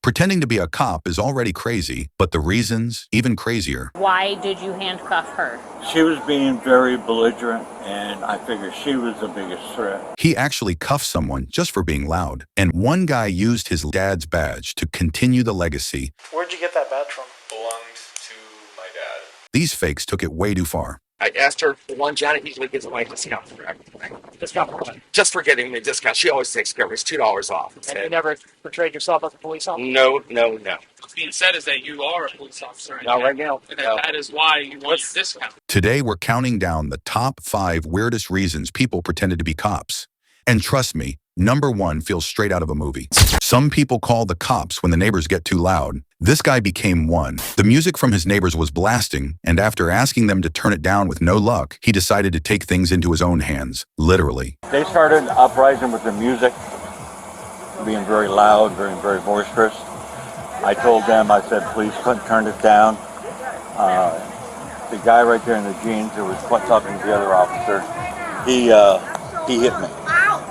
Pretending to be a cop is already crazy, but the reasons, even crazier. Why did you handcuff her? She was being very belligerent, and I figured she was the biggest threat. He actually cuffed someone just for being loud, and one guy used his dad's badge to continue the legacy. Where'd you get that badge from? Belonged to my dad. These fakes took it way too far. I asked her for one. Janet usually gives away discount for everything. Discount for what? Just for getting me a discount. She always takes care of it. It's $2 off. And you never portrayed yourself as a police officer? No. What's being said is that you are a police officer. Not right now. And that is why you want your discount. Today, we're counting down the top 5 weirdest reasons people pretended to be cops. And trust me, number 1 feels straight out of a movie. Some people call the cops when the neighbors get too loud. This guy became one. The music from his neighbors was blasting, and after asking them to turn it down with no luck, he decided to take things into his own hands, literally. They started uprising with the music, being very loud, very boisterous. I told them, I said, please turn it down. The guy right there in the jeans who was talking to the other officer, he hit me.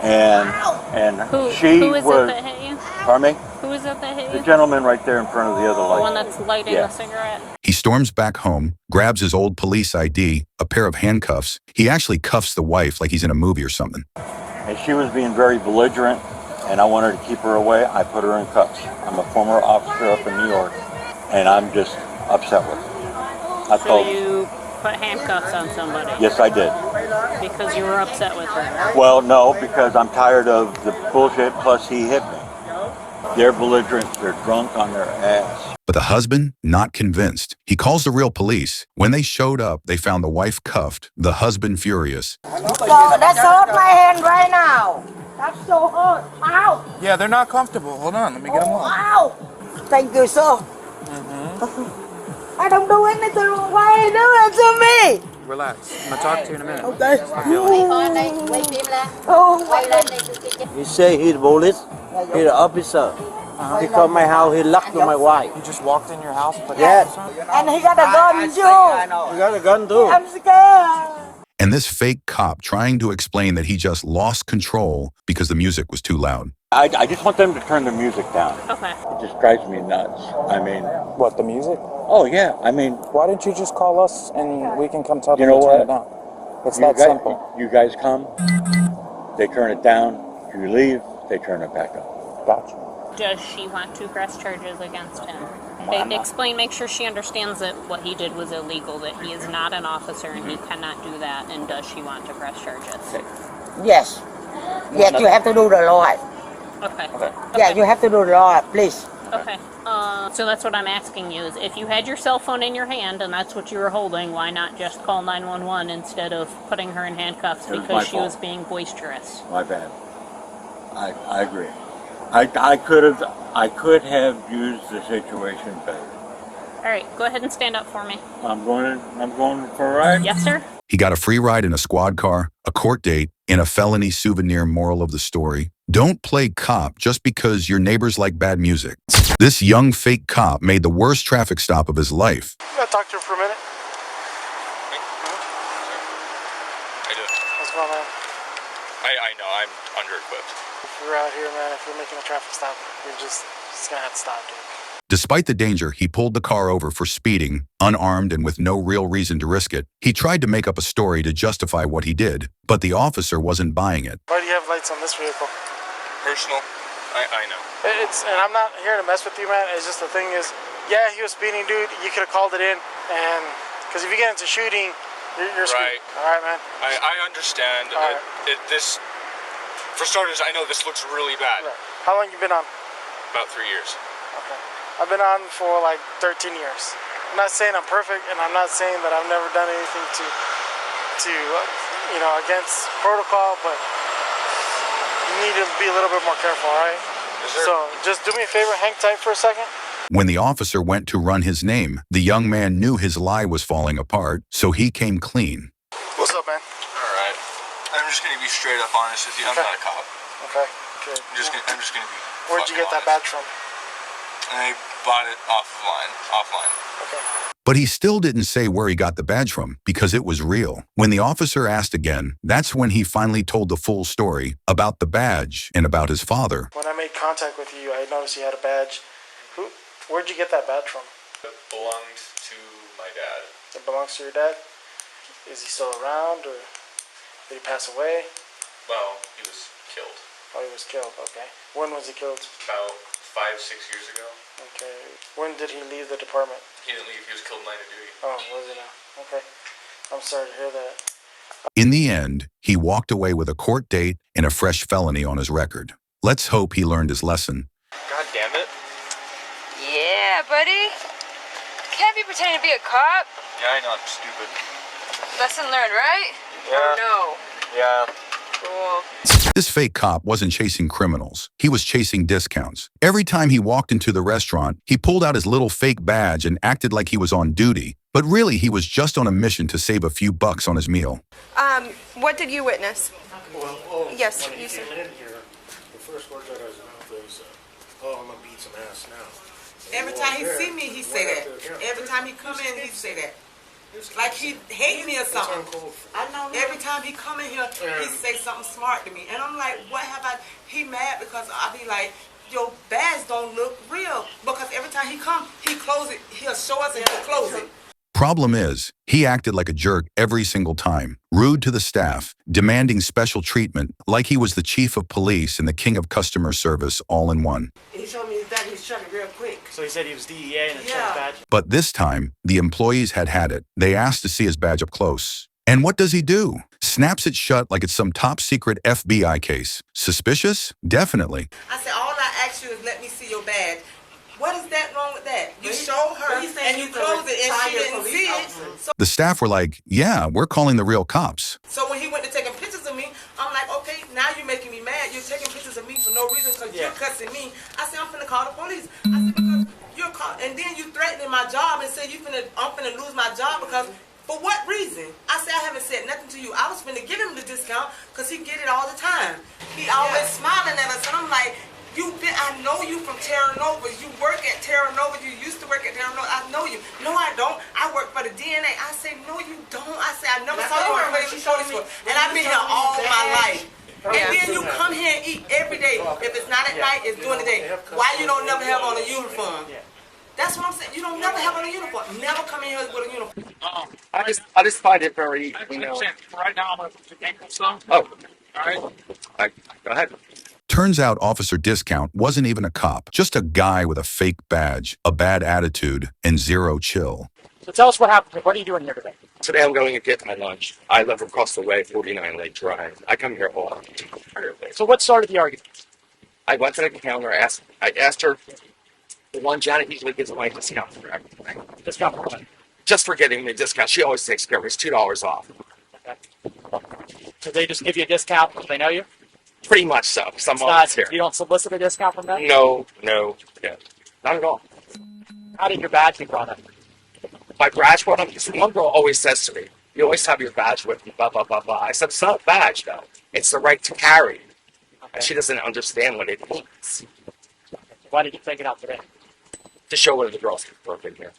And who is it that hit you? Pardon me? Who is it that hit you? The gentleman right there in front of the other light. The one that's lighting a cigarette? He storms back home, grabs his old police ID, a pair of handcuffs. He actually cuffs the wife like he's in a movie or something. And she was being very belligerent, and I wanted to keep her away. I put her in cuffs. I'm a former officer up in New York, and I'm just upset with her. So you put handcuffs on somebody? Yes, I did. Because you were upset with her? Well, no, because I'm tired of the bullshit, plus he hit me. They're belligerent, they're drunk on their ass. But the husband, not convinced. He calls the real police. When they showed up, they found the wife cuffed, the husband furious. Oh, that's hurt my hand right now. That's so hurt. Ow! Yeah, they're not comfortable. Hold on, let me get them off. Ow! Thank you, sir. I don't do anything wrong. Why are you doing it to me? Relax. I'm gonna talk to you in a minute. Okay. Oh, He say he's police. He's the officer. He come my house. He locked my wife. You just walked in your house and put Yes. and he got a gun too. He got a gun too. I'm scared. And this fake cop trying to explain that he just lost control because the music was too loud. I just want them to turn the music down. Okay. It just drives me nuts. I mean... What, the music? Oh, yeah. I mean... Why didn't you just call us and we can come tell them You know to turn what? it down? It's that simple. You guys come, they turn it down. You leave, they turn it back up. Gotcha. Does she want to press charges against him? Make sure she understands that what he did was illegal, that he is not an officer and he cannot do that, and does she want to press charges? Yes. Yes, you have to do the law. Okay. Yeah, you have to do the law, please. Okay. So that's what I'm asking you is, if you had your cell phone in your hand and that's what you were holding, why not just call 911 instead of putting her in handcuffs because she was being boisterous? My bad. I agree. I could have used the situation better. All right, go ahead and stand up for me. I'm going for a ride. Yes, sir. He got a free ride in a squad car, a court date, and a felony souvenir. Moral of the story: don't play cop just because your neighbors like bad music. This young fake cop made the worst traffic stop of his life. You gotta talk to her for a minute. I do. What's going on? I know, I'm under-equipped. If you're out here, man, if you're making a traffic stop, you're just gonna have to stop, dude. Despite the danger, he pulled the car over for speeding, unarmed and with no real reason to risk it. He tried to make up a story to justify what he did, but the officer wasn't buying it. Why do you have lights on this vehicle? Personal, I know. And I'm not here to mess with you, man. It's just the thing is, yeah, he was speeding, dude. You could have called it in, and because if you get into shooting, you're screwed. Right. All right, man. I understand. All right. This, for starters, I know this looks really bad. Right. How long you been on? About 3 years. Okay. I've been on for like 13 years. I'm not saying I'm perfect, and I'm not saying that I've never done anything to against protocol, but you need to be a little bit more careful, all right? Yes, sir. So just do me a favor, hang tight for a second. When the officer went to run his name, the young man knew his lie was falling apart, so he came clean. What's up, man? All right. I'm just going to be straight up honest with you. I'm not a cop. Okay. Good. I'm just going to be Where'd you get that badge from? I bought it offline. Okay. But he still didn't say where he got the badge from, because it was real. When the officer asked again, that's when he finally told the full story about the badge and about his father. When I made contact with you, I noticed you had a badge, Where'd you get that badge from? It belonged to my dad. It belongs to your dad? Is he still around, or did he pass away? Well, he was killed. Oh, he was killed, okay. When was he killed? About 5-6 years ago. Okay. When did he leave the department? He didn't leave, he was killed in line of duty. Oh, was he now? Okay. I'm sorry to hear that. In the end, he walked away with a court date and a fresh felony on his record. Let's hope he learned his lesson. God damn it. Yeah, buddy. Can't be pretending to be a cop. Yeah, I know, I'm stupid. Lesson learned, right? Yeah. Or no? Yeah. Cool. This fake cop wasn't chasing criminals. He was chasing discounts. Every time he walked into the restaurant, he pulled out his little fake badge and acted like he was on duty. But really, he was just on a mission to save a few bucks on his meal. What did you witness? Well, Yes, when you he said. came in here, the first words out of his mouth was, oh, I'm going to beat some ass now. Every time he see me, he say that. Every time he come in, he say that. Like he hate me or something. I know. Every time he come in here, he say something smart to me, and I'm like, what have I? He mad because I be like, your badge don't look real. Because every time he come, he close it. He'll show us and he'll close it. Problem is, he acted like a jerk every single time, rude to the staff, demanding special treatment like he was the chief of police and the king of customer service all in one. He showed me his badge. He shut it real quick. So he said he was DEA and it's yeah. Badge? But this time, the employees had it. They asked to see his badge up close. And what does he do? Snaps it shut like it's some top secret FBI case. Suspicious? Definitely. I said, all I ask you is let me see your badge. What is that wrong with that? You show her and you close it and she didn't see it. So, the staff were like, yeah, we're calling the real cops. so when he went to taking pictures of me, I'm like, okay, now you're making me mad. You're taking pictures of me for no reason because you're cussing me. I said, I'm finna call the police. I said, because you're and then you threatening my job and say I'm finna lose my job because for what reason? I said, I haven't said nothing to you. I was finna give him the discount because he get it all the time. He always smiling at us and I'm like, I know you from Terra Nova. You work at Terra Nova. You used to work at Terra Nova. I know you. No, I don't. I work for the DNA. I say, no, you don't. I say, I never saw you on police force. And I've been here all my life. And then you come here and eat every day. If it's not at night, it's during the day. Why you don't never have on a uniform? That's what I'm saying. You don't never have on a uniform. Never come in here with a uniform. I just find it very, Right now, I'm going to put your ankle stuff. Oh. All right. Go ahead. Turns out Officer Discount wasn't even a cop, just a guy with a fake badge, a bad attitude, and zero chill. So tell us what happened. What are you doing here today? Today I'm going to get my lunch. I live across the way, 49 Lake Drive. I come here all the So what started the argument? I went to the counter, I asked her, the one Janet usually gives away discount for everything. Discount for what? Just for getting me a discount. She always takes care of me. It's $2 off. Okay. So they just give you a discount because they know you? Pretty much so. Here. You don't solicit a discount from them? No, yeah, not at all. How did your badge get brought up? My badge brought up, because one girl always says to me, you always have your badge with you, blah, blah, blah, blah. I said, it's not a badge, though. It's the right to carry. Okay. And she doesn't understand what it means. Why did you take it out today? To show one of the girls working here.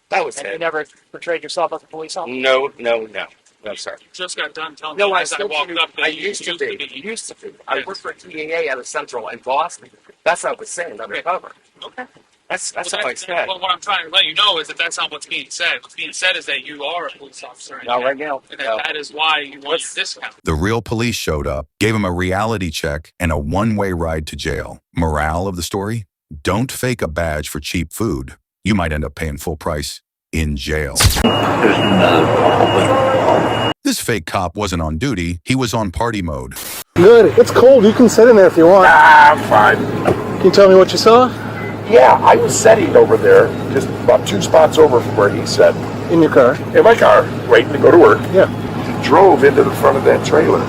That was it. You never portrayed yourself as a police officer? No, sir. You just got done telling me as I still walked up that I used to be. I worked for TAA out of Central in Boston. That's what I was saying, undercover. Okay. That's what I said. Well, what I'm trying to let you know is that that's not what's being said. What's being said is that you are a police officer. Not right now. And that is why you want your discount. The real police showed up, gave him a reality check, and a one-way ride to jail. Morale of the story? Don't fake a badge for cheap food. You might end up paying full price in jail. This fake cop wasn't on duty, he was on party mode. Good. It's cold. You can sit in there if you want. Nah, I'm fine. Can you tell me what you saw? Yeah, I was sitting over there, just about 2 spots over from where he sat. In your car? In my car, waiting to go to work. Yeah. He drove into the front of that trailer.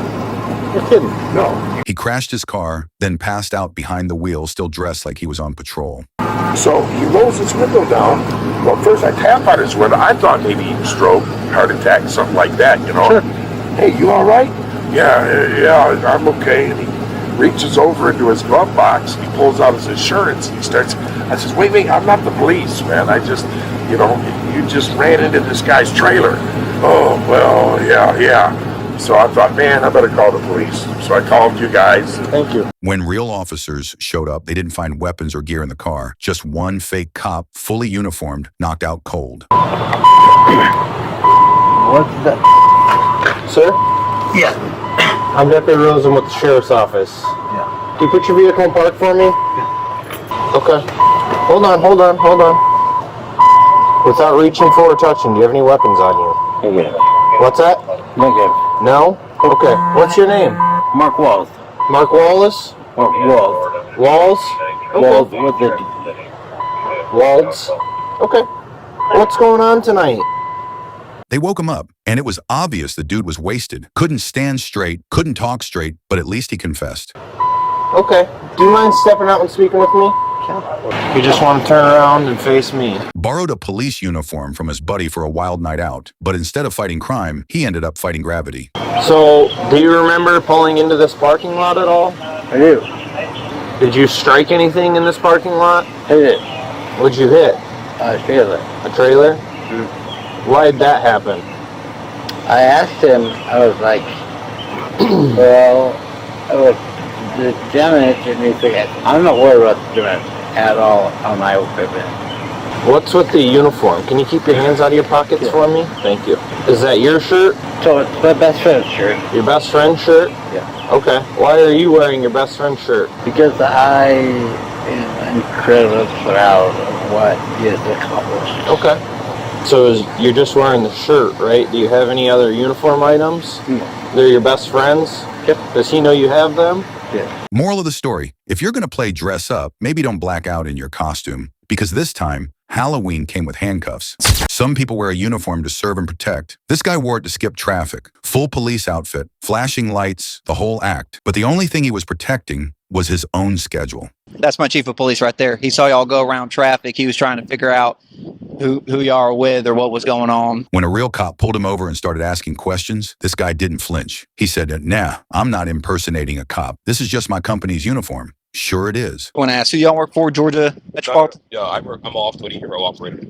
You're kidding. No. He crashed his car, then passed out behind the wheel, still dressed like he was on patrol. So he rolls his window down. Well, first I tap on his window. I thought maybe stroke, heart attack, something like that, you know. Sure. Hey, you all right? Yeah, I'm okay. And he reaches over into his glove box. He pulls out his insurance. And he starts, I says, wait, I'm not the police, man. I just, you just ran into this guy's trailer. Oh, well, yeah. So I thought, man, I better call the police. So I called you guys. Thank you. When real officers showed up, they didn't find weapons or gear in the car. Just one fake cop, fully uniformed, knocked out cold. What's that? Sir? Yeah. I'm Deputy Rosen with the Sheriff's Office. Yeah. Can you put your vehicle in park for me? Yeah. Okay. Hold on. Without reaching for or touching, do you have any weapons on you? Negative. What's that? Negative. No? Okay. What's your name? Mark Walls. Mark Wallace? Or Walls. Walls? Walls Okay. with the... Walds? Okay. What's going on tonight? They woke him up, and it was obvious the dude was wasted. Couldn't stand straight, couldn't talk straight, but at least he confessed. Okay. Do you mind stepping out and speaking with me? You just want to turn around and face me. Borrowed a police uniform from his buddy for a wild night out, but instead of fighting crime, he ended up fighting gravity. So, do you remember pulling into this parking lot at all? I do. Did you strike anything in this parking lot? Hit it. What'd you hit? A trailer. A trailer? Mm-hmm. Why did that happen? I asked him, I was like, well, the damage, and he said, I'm not worried about the damage at all on my equipment. What's with the uniform? Can you keep your hands out of your pockets for me? Thank you. Is that your shirt? So it's my best friend's shirt. Your best friend's shirt? Yeah. Okay. Why are you wearing your best friend's shirt? Because I am incredibly proud of what he has accomplished. Okay. So you're just wearing the shirt, right? Do you have any other uniform items? No. They're your best friends? Yep. Does he know you have them? Yeah. Moral of the story, if you're going to play dress up, maybe don't black out in your costume, because this time, Halloween came with handcuffs. Some people wear a uniform to serve and protect. This guy wore it to skip traffic. Full police outfit, flashing lights, the whole act. But the only thing he was protecting was his own schedule. That's my chief of police right there. He saw y'all go around traffic. He was trying to figure out who y'all are with or what was going on. When a real cop pulled him over and started asking questions, this guy didn't flinch. He said, nah, I'm not impersonating a cop. This is just my company's uniform. Sure it is. I want to ask who y'all work for, Georgia Metropolitan? Yeah, I'm off-duty hero operator.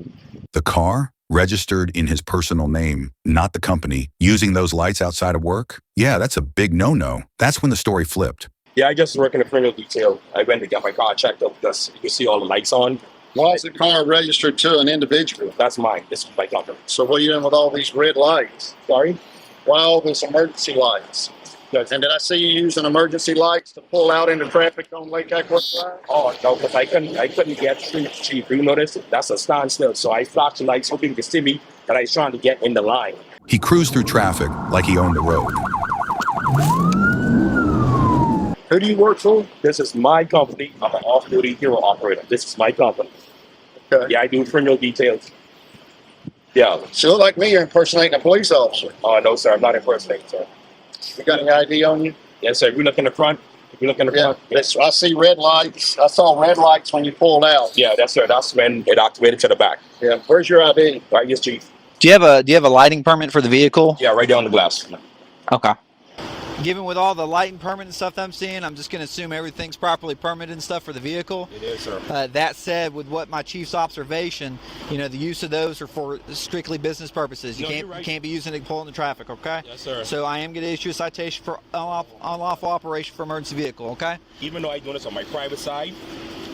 The car registered in his personal name, not the company, using those lights outside of work? Yeah, that's a big no-no. That's when the story flipped. Yeah, I just work in the criminal detail. I went to get my car checked up because you can see all the lights on. Why is the car registered to an individual? That's mine. This is my company. So what are you doing with all these red lights? Sorry? Why all these emergency lights? And did I see you using emergency lights to pull out into traffic on Lake Eckworth Drive? Oh, no, because I couldn't get through, Chief. You notice? That's a standstill. So I flashed the lights hoping you could see me that I was trying to get in the line. He cruised through traffic like he owned the road. Who do you work for? This is my company. I'm an off-duty hero operator. This is my company. Okay. Yeah, I do criminal details. Yeah. So you look like me, you're impersonating a police officer. Oh, no, sir. I'm not impersonating, sir. You got any ID on you? Yes, sir. If you look in the front. If you look in the front. Yes. I see red lights. I saw red lights when you pulled out. Yeah, that's sir. That's when it activated to the back. Yeah. Where's your ID? Right, yes, Chief. Do you have a lighting permit for the vehicle? Yeah, right there on the glass. Okay. Given with all the lighting permit and stuff that I'm seeing, I'm just going to assume everything's properly permitted and stuff for the vehicle. It is, sir. That said, with what my chief's observation, the use of those are for strictly business purposes. You can't be using it to pull into traffic, okay? Yes, sir. So I am going to issue a citation for unlawful operation for emergency vehicle, okay? Even though I'm doing this on my private side,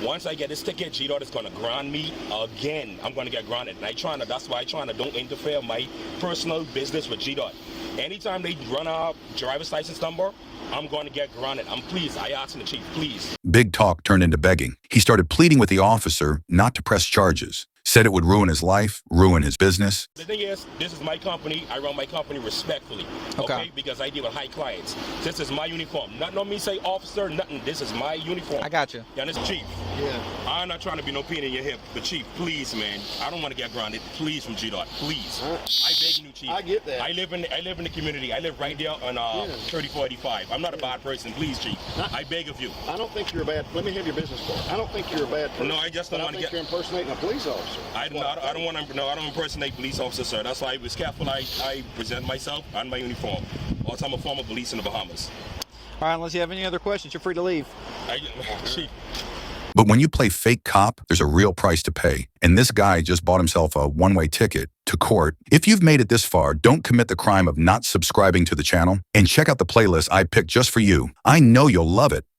once I get this ticket, GDOT is going to ground me again. I'm going to get grounded. And that's why I don't interfere my personal business with GDOT. Anytime they run a driver's license number, I'm going to get grounded. I asked the chief, please. Big talk turned into begging. He started pleading with the officer not to press charges. Said it would ruin his life, ruin his business. The thing is, this is my company. I run my company respectfully, okay? Because I deal with high clients. This is my uniform. Nothing on me say officer, nothing. This is my uniform. I got you. Yeah, this is Chief. Yeah. I'm not trying to be no pain in your hip, but Chief, please, man. I don't want to get grounded. Please, from GDOT, please. I beg you, Chief. I get that. I live in the community. I live right there on 3485. I'm not a bad person. Please, Chief. I beg of you. I don't think you're a bad. Let me have your business card. I don't think you're a bad person. No, I just don't want to get. You're impersonating a police officer. I don't want to. No, I don't impersonate police officers, sir. That's why I was careful. I present myself and my uniform. Also, I'm a former police in the Bahamas. All right, unless you have any other questions, you're free to leave. Chief. But when you play fake cop, there's a real price to pay. And this guy just bought himself a one-way ticket to court. If you've made it this far, don't commit the crime of not subscribing to the channel and check out the playlist I picked just for you. I know you'll love it.